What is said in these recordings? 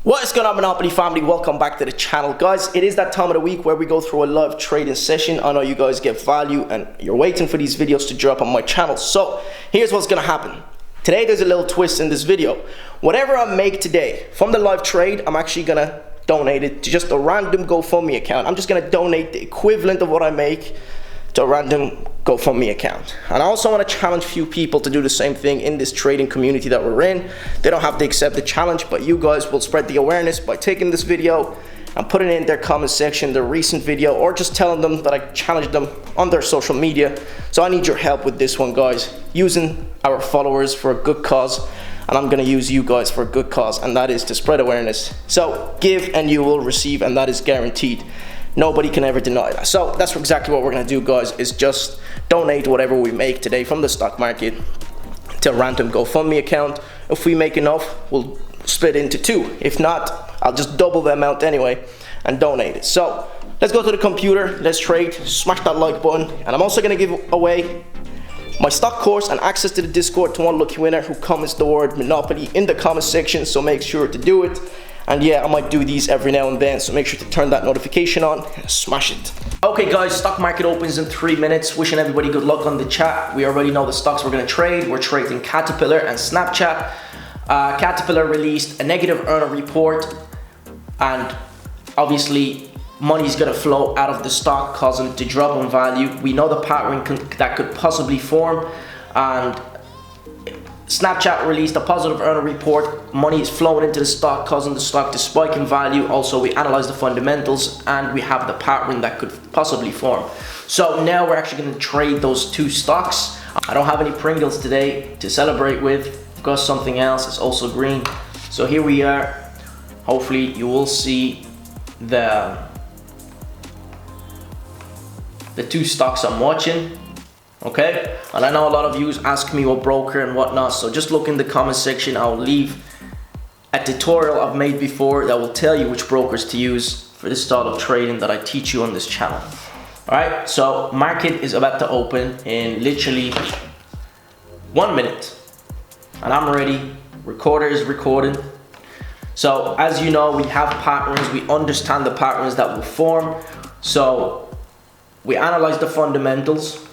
What is going on, Monopoly family? Welcome back to the channel. Guys, it is that time of the week where we go through a live trading session. I know you guys get value and you're waiting for these videos to drop on my channel. So here's what's going to happen. Today there's a little twist in this video. Whatever I make today from the live trade, I'm actually going to donate it to just a random GoFundMe account. I'm just going to donate the equivalent of what I make to a random GoFundMe account. And I also want to challenge a few people to do the same thing in this trading community that we're in. They don't have to accept the challenge, but you guys will spread the awareness by taking this video and putting it in their comment section, their recent video, or just telling them that I challenged them on their social media. So I need your help with this one, guys, using our followers for a good cause. And I'm gonna use you guys for a good cause, and that is to spread awareness. So give and you will receive, and that is guaranteed. Nobody can ever deny that. So that's exactly what we're gonna do, guys, is just donate whatever we make today from the stock market to a random GoFundMe account. If we make enough, we'll split into two. If not, I'll just double the amount anyway and donate it. So let's go to the computer, let's trade, smash that like button, and I'm also gonna give away my stock course and access to the Discord to one lucky winner who comments the word Monopoly in the comment section, so make sure to do it. And yeah, I might do these every now and then, so make sure to turn that notification on and smash it. Okay guys, stock market opens in 3 minutes. Wishing everybody good luck on the chat. We already know the stocks we're gonna trade. We're trading Caterpillar and Snapchat. Caterpillar released a negative earner report, and obviously money is gonna flow out of the stock, causing it to drop in value. We know the pattern that could possibly form, and Snapchat released a positive earner report. Money is flowing into the stock, causing the stock to spike in value. Also, we analyze the fundamentals and we have the pattern that could possibly form. So now we're actually going to trade those two stocks. I don't have any Pringles today to celebrate with. I've got something else. It's also green. So here we are. Hopefully you will see the two stocks I'm watching. Okay, and I know a lot of you ask me what broker and whatnot, so just look in the comment section. I'll leave a tutorial I've made before that will tell you which brokers to use for this style of trading that I teach you on this channel. Alright, so market is about to open in literally 1 minute, and I'm ready. Recorder is recording. So as you know, we have patterns, we understand the patterns that will form. So we analyze the fundamentals.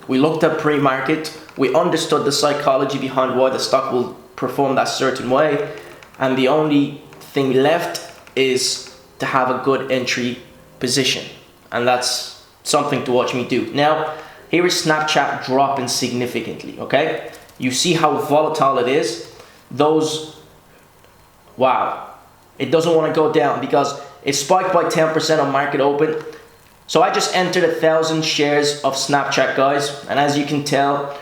We looked at pre-market, we understood the psychology behind why the stock will perform that certain way, and the only thing left is to have a good entry position, and that's something to watch me do. Now, here is Snapchat dropping significantly, okay? You see how volatile it is? Wow, it doesn't want to go down because it spiked by 10% on market open. So I just entered 1,000 shares of Snapchat, guys, and as you can tell,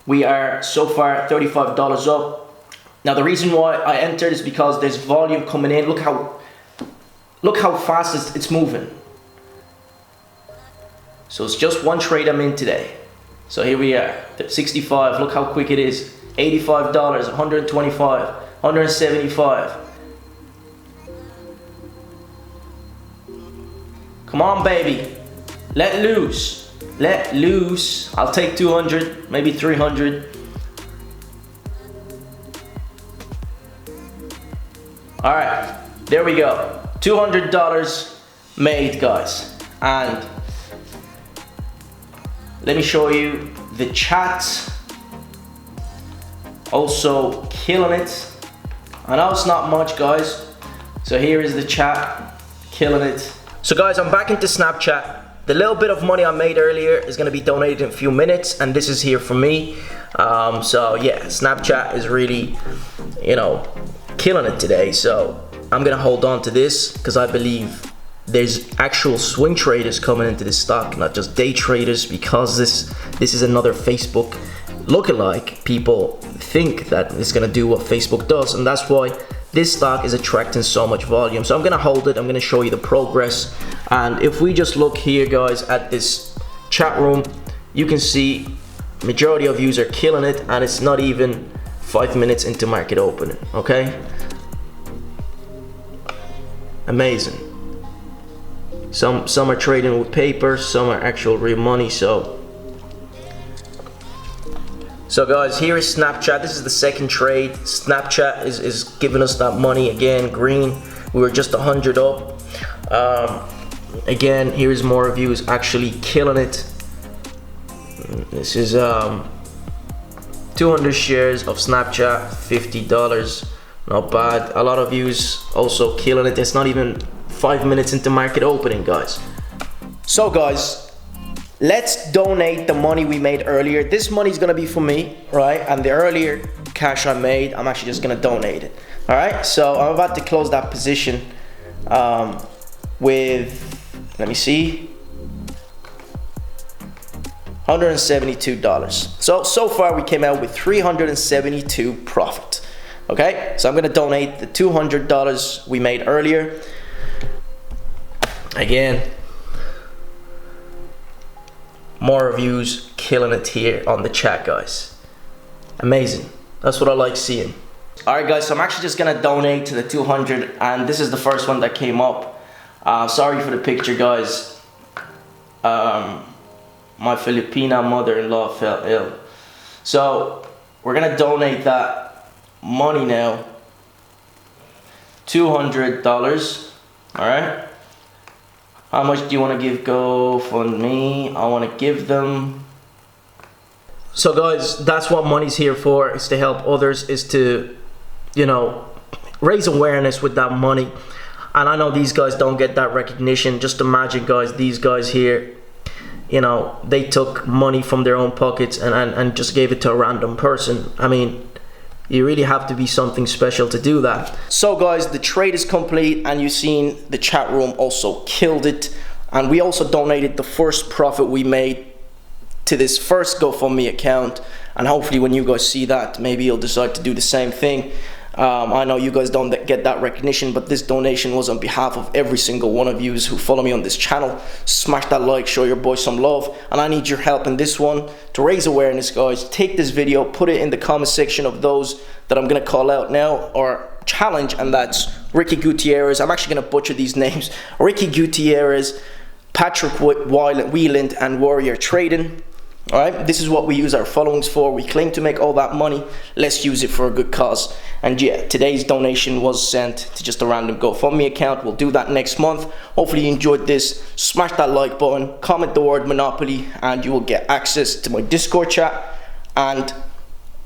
we are so far $35 up. Now the reason why I entered is because there's volume coming in. Look how fast it's moving. So it's just one trade I'm in today. So here we are, 65. Look how quick it is. $85, 125, 175. Come on, baby, let loose, let loose. I'll take 200, maybe 300. All right, there we go. $200 made, guys. And let me show you the chat. Also killing it. I know it's not much, guys. So here is the chat, killing it. So guys, I'm back into Snapchat. The little bit of money I made earlier is going to be donated in a few minutes, and this is here for me. So yeah, Snapchat is really, you know, killing it today. So I'm going to hold on to this because I believe there's actual swing traders coming into this stock, not just day traders, because this is another Facebook lookalike. People think that it's going to do what Facebook does, and that's why this stock is attracting so much volume. So I'm gonna hold it, I'm gonna show you the progress. And if we just look here, guys, at this chat room, you can see majority of yous are killing it, and it's not even 5 minutes into market opening, okay? Amazing. Some are trading with paper, some are actual real money. So So guys, here is Snapchat. This is the second trade. Snapchat is giving us that money again, green. We were just 100 up. Again, here's more reviews, actually killing it. This is 200 shares of Snapchat, $50. Not bad. A lot of views, also killing it. It's not even 5 minutes into market opening, guys. So guys, let's donate the money we made earlier. This money is gonna be for me, right? And the earlier cash I made, I'm actually just gonna donate it. All right, so I'm about to close that position with, let me see, $172. So far we came out with $372 profit. Okay, so I'm gonna donate the $200 we made earlier. Again, more reviews, killing it here on the chat, guys. Amazing. That's what I like seeing. All right, guys, so I'm actually just gonna donate to the 200, and this is the first one that came up. Sorry for the picture, guys. My Filipina mother-in-law fell ill. So we're gonna donate that money now. $200, all right? How much do you wanna give GoFundMe? I wanna give them. So guys, that's what money's here for, is to help others, is to, you know, raise awareness with that money. And I know these guys don't get that recognition. Just imagine, guys, these guys here, you know, they took money from their own pockets and just gave it to a random person. I mean, you really have to be something special to do that. So guys, the trade is complete, and you've seen the chat room also killed it. And we also donated the first profit we made to this first GoFundMe account. And hopefully when you guys see that, maybe you'll decide to do the same thing. I know you guys don't get that recognition, but this donation was on behalf of every single one of you who follow me on this channel. Smash that like, show your boy some love, and I need your help in this one to raise awareness, guys. Take this video, put it in the comment section of those that I'm gonna call out now, or challenge, and that's Ricky Gutierrez. I'm actually gonna butcher these names. Ricky Gutierrez, Patrick Wieland, and Warrior Trading. All right, this is what we use our followings for. We claim to make all that money. Let's use it for a good cause. And yeah, today's donation was sent to just a random GoFundMe account. We'll do that next month. Hopefully you enjoyed this. Smash that like button, comment the word Monopoly, and you will get access to my Discord chat and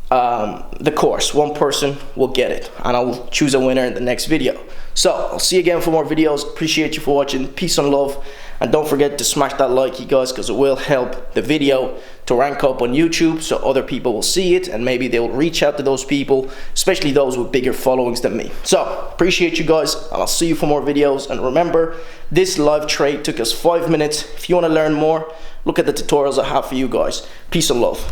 the course. One person will get it, and I will choose a winner in the next video. So I'll see you again for more videos. Appreciate you for watching. Peace and love. And don't forget to smash that like, you guys, because it will help the video to rank up on YouTube, so other people will see it, and maybe they will reach out to those people, especially those with bigger followings than me. So appreciate you guys, and I'll see you for more videos. And remember, this live trade took us 5 minutes. If you want to learn more, look at the tutorials I have for you guys. Peace and love.